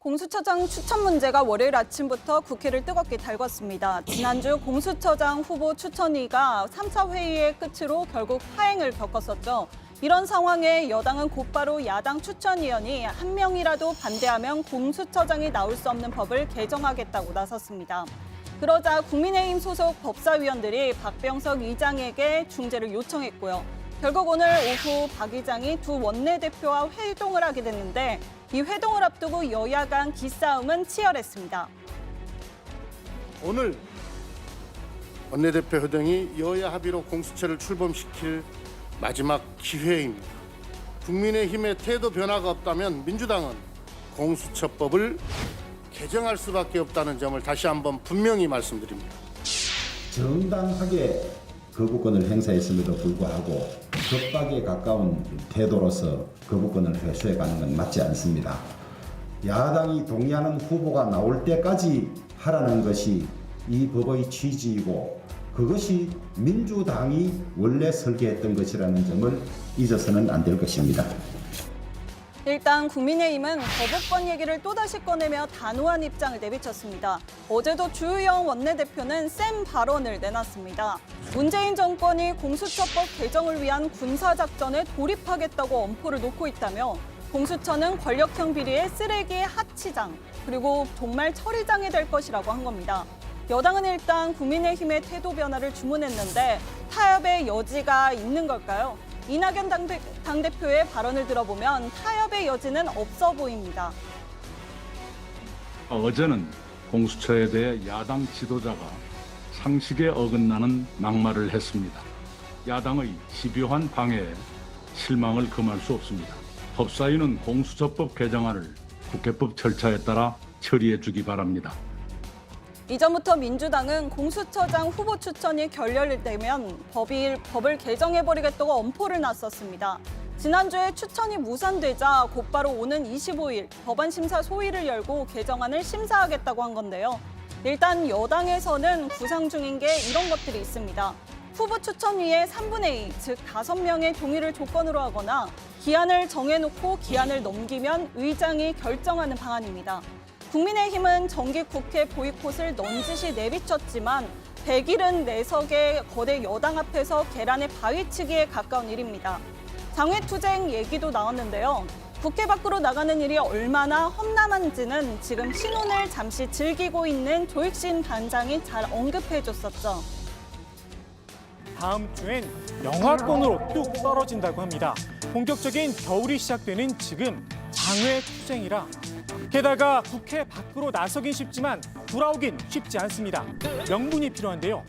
공수처장 추천 문제가 월요일 아침부터 국회를 뜨겁게 달궜습니다. 지난주 공수처장 후보 추천위가 3차 회의의 끝으로 결국 파행을 겪었었죠. 이런 상황에 여당은 곧바로 야당 추천위원이 한 명이라도 반대하면 공수처장이 나올 수 없는 법을 개정하겠다고 나섰습니다. 그러자 국민의힘 소속 법사위원들이 박병석 의장에게 중재를 요청했고요. 결국 오늘 오후 박 의장이 두 원내대표와 회동을 하게 됐는데 이 회동을 앞두고 여야 간 기싸움은 치열했습니다. 오늘 원내대표 회동이 여야 합의로 공수처를 출범시킬 마지막 기회입니다. 국민의힘의 태도 변화가 없다면 민주당은 공수처법을 개정할 수밖에 없다는 점을 다시 한번 분명히 말씀드립니다. 정당하게 거부권을 행사했음에도 불구하고 겁박에 가까운 태도로서 거부권을 회수해가는 건 맞지 않습니다. 야당이 동의하는 후보가 나올 때까지 하라는 것이 이 법의 취지이고 그것이 민주당이 원래 설계했던 것이라는 점을 잊어서는 안 될 것입니다. 일단 국민의힘은 거부권 얘기를 또다시 꺼내며 단호한 입장을 내비쳤습니다. 어제도 주의영 원내대표는 센 발언을 내놨습니다. 문재인 정권이 공수처법 개정을 위한 군사작전에 돌입하겠다고 엄포를 놓고 있다며 공수처는 권력형 비리의 쓰레기의 하치장, 그리고 정말 처리장이 될 것이라고 한 겁니다. 여당은 일단 국민의힘의 태도 변화를 주문했는데 타협의 여지가 있는 걸까요? 이낙연 당대표의 발언을 들어보면 타협의 여지는 없어 보입니다. 어제는 공수처에 대해 야당 지도자가 상식에 어긋나는 막말을 했습니다. 야당의 집요한 방해에 실망을 금할 수 없습니다. 법사위는 공수처법 개정안을 국회법 절차에 따라 처리해 주기 바랍니다. 이전부터 민주당은 공수처장 후보 추천이 결렬되면 법을 개정해버리겠다고 엄포를 놨었습니다. 지난주에 추천이 무산되자 곧바로 오는 25일 법안 심사 소위를 열고 개정안을 심사하겠다고 한 건데요. 일단 여당에서는 구상 중인 게 이런 것들이 있습니다. 후보 추천위의 3분의 2, 즉 5명의 동의를 조건으로 하거나 기한을 정해놓고 기한을 넘기면 의장이 결정하는 방안입니다. 국민의힘은 정기국회 보이콧을 넌지시 내비쳤지만 174석의 거대 여당 앞에서 계란의 바위치기에 가까운 일입니다. 장외투쟁 얘기도 나왔는데요. 국회 밖으로 나가는 일이 얼마나 험난한지는 지금 신혼을 잠시 즐기고 있는 조익신 단장이 잘 언급해줬었죠. 다음 주엔 영하권으로 뚝 떨어진다고 합니다. 본격적인 겨울이 시작되는 지금 장외투쟁이라 게다가 국회 밖으로 나서긴 쉽지만 돌아오긴 쉽지 않습니다. 명분이 필요한데요.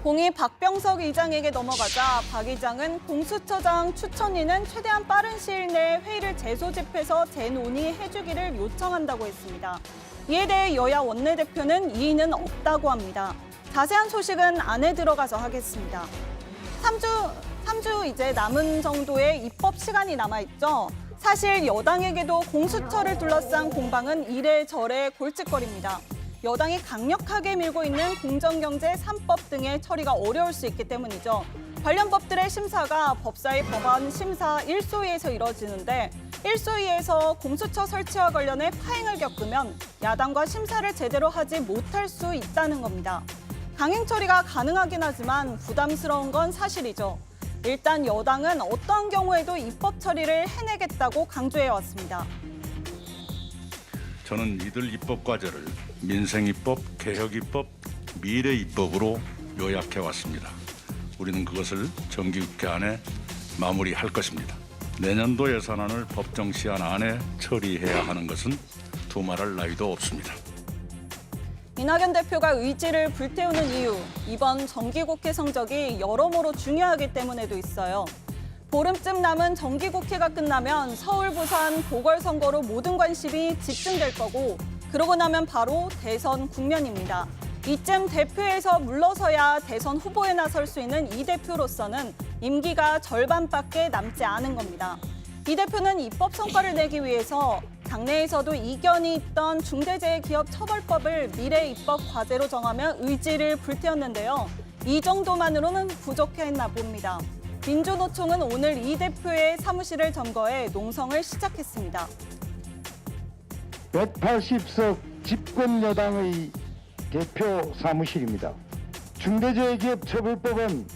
공이 박병석 의장에게 넘어가자 박 의장은 공수처장 추천위는 최대한 빠른 시일 내에 회의를 재소집해서 재논의해주기를 요청한다고 했습니다. 이에 대해 여야 원내대표는 이의는 없다고 합니다. 자세한 소식은 안에 들어가서 하겠습니다. 3주 이제 남은 정도의 입법 시간이 남아있죠. 사실 여당에게도 공수처를 둘러싼 공방은 이래저래 골칫거립니다. 여당이 강력하게 밀고 있는 공정경제 3법 등의 처리가 어려울 수 있기 때문이죠. 관련 법들의 심사가 법사위 법안 심사 1소위에서 이뤄지는데 1소위에서 공수처 설치와 관련해 파행을 겪으면 야당과 심사를 제대로 하지 못할 수 있다는 겁니다. 강행 처리가 가능하긴 하지만 부담스러운 건 사실이죠. 일단 여당은 어떤 경우에도 입법 처리를 해내겠다고 강조해왔습니다. 저는 이들 입법 과제를 민생입법, 개혁입법, 미래입법으로 요약해왔습니다. 우리는 그것을 정기국회 안에 마무리할 것입니다. 내년도 예산안을 법정 시한 안에 처리해야 하는 것은 두말할 나위도 없습니다. 이낙연 대표가 의지를 불태우는 이유, 이번 정기국회 성적이 여러모로 중요하기 때문에도 있어요. 보름쯤 남은 정기국회가 끝나면 서울, 부산 보궐선거로 모든 관심이 집중될 거고 그러고 나면 바로 대선 국면입니다. 이쯤 대표에서 물러서야 대선 후보에 나설 수 있는 이 대표로서는 임기가 절반밖에 남지 않은 겁니다. 이 대표는 입법 성과를 내기 위해서 당내에서도 이견이 있던 중대재해기업처벌법을 미래 입법 과제로 정하며 의지를 불태웠는데요. 이 정도만으로는 부족했나 봅니다. 민주노총은 오늘 이 대표의 사무실을 점거해 농성을 시작했습니다. 180석 집권 여당의 대표 사무실입니다. 중대재해기업처벌법은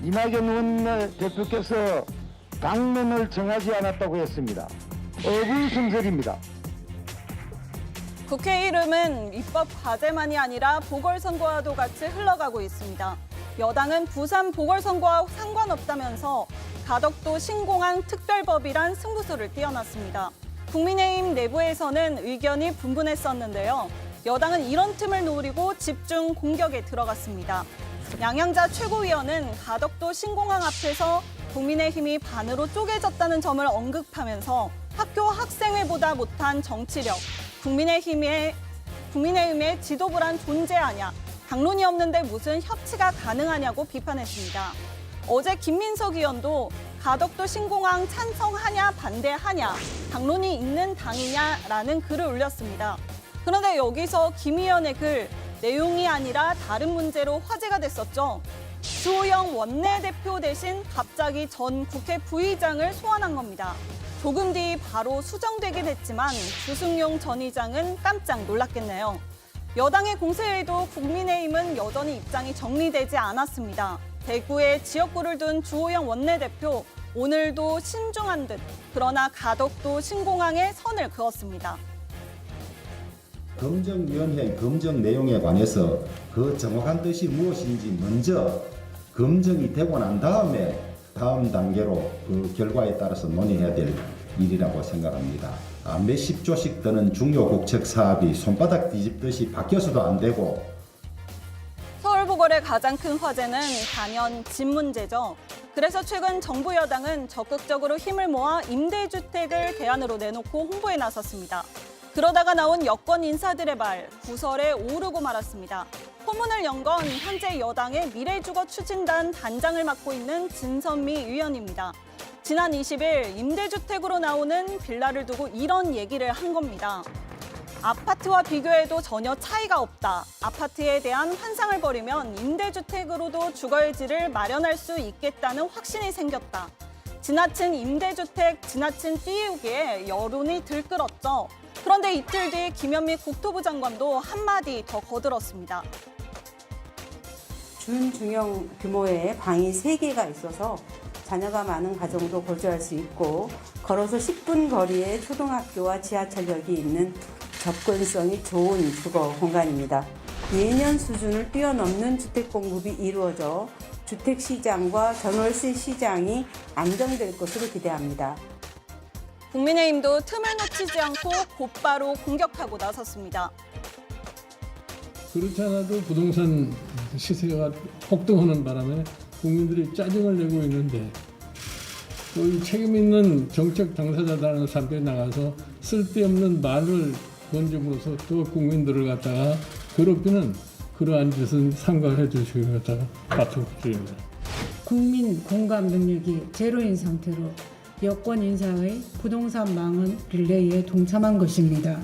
이낙연 원내대표께서 당론을 정하지 않았다고 했습니다. 어불성설입니다. 국회 이름은 입법 과제만이 아니라 보궐선거와도 같이 흘러가고 있습니다. 여당은 부산 보궐선거와 상관없다면서 가덕도 신공항 특별법이란 승부수를 띄워놨습니다. 국민의힘 내부에서는 의견이 분분했었는데요. 여당은 이런 틈을 노리고 집중 공격에 들어갔습니다. 양양자 최고위원은 가덕도 신공항 앞에서 국민의힘이 반으로 쪼개졌다는 점을 언급하면서 학교 학생회보다 못한 정치력, 국민의힘의 지도부란 존재하냐, 당론이 없는데 무슨 협치가 가능하냐고 비판했습니다. 어제 김민석 의원도 가덕도 신공항 찬성하냐 반대하냐, 당론이 있는 당이냐라는 글을 올렸습니다. 그런데 여기서 김 의원의 글, 내용이 아니라 다른 문제로 화제가 됐었죠. 주호영 원내대표 대신 갑자기 전 국회 부의장을 소환한 겁니다. 조금 뒤 바로 수정되긴 했지만 주승용 전 의장은 깜짝 놀랐겠네요. 여당의 공세에도 국민의힘은 여전히 입장이 정리되지 않았습니다. 대구에 지역구를 둔 주호영 원내대표, 오늘도 신중한 듯, 그러나 가덕도 신공항에 선을 그었습니다. 검증위원회의 검증 내용에 관해서 그 정확한 뜻이 무엇인지 먼저 검증이 되고 난 다음에 다음 단계로 그 결과에 따라서 논의해야 될 일이라고 생각합니다. 몇십 조씩 드는 중요 국책 사업이 손바닥 뒤집듯이 바뀌어서도 안 되고. 서울보궐의 가장 큰 화제는 단연 집 문제죠. 그래서 최근 정부 여당은 적극적으로 힘을 모아 임대주택을 대안으로 내놓고 홍보에 나섰습니다. 그러다가 나온 여권 인사들의 말, 구설에 오르고 말았습니다. 포문을 연 건 현재 여당의 미래주거 추진단 단장을 맡고 있는 진선미 의원입니다. 지난 20일 임대주택으로 나오는 빌라를 두고 이런 얘기를 한 겁니다. 아파트와 비교해도 전혀 차이가 없다. 아파트에 대한 환상을 버리면 임대주택으로도 주거의지를 마련할 수 있겠다는 확신이 생겼다. 지나친 임대주택, 지나친 띄우기에 여론이 들끓었죠. 그런데 이틀 뒤 김현미 국토부 장관도 한마디 더 거들었습니다. 준중형 규모의 방이 3개가 있어서 자녀가 많은 가정도 거주할 수 있고 걸어서 10분 거리에 초등학교와 지하철역이 있는 접근성이 좋은 주거 공간입니다. 예년 수준을 뛰어넘는 주택 공급이 이루어져 주택시장과 전월세 시장이 안정될 것으로 기대합니다. 국민의힘도 틈을 놓치지 않고 곧바로 공격하고 나섰습니다. 그렇지 않아도 부동산 시세가 폭등하는 바람에 국민들이 짜증을 내고 있는데 또 이 책임 있는 정책 당사자라는 사람들이 나가서 쓸데없는 말을 던짐으로써 또 국민들을 갖다가 괴롭히는 그러한 짓은 삼가해 주시기 갖다가 부탁드립니다. 국민 공감 능력이 제로인 상태로 여권 인사의 부동산 망언 릴레이에 동참한 것입니다.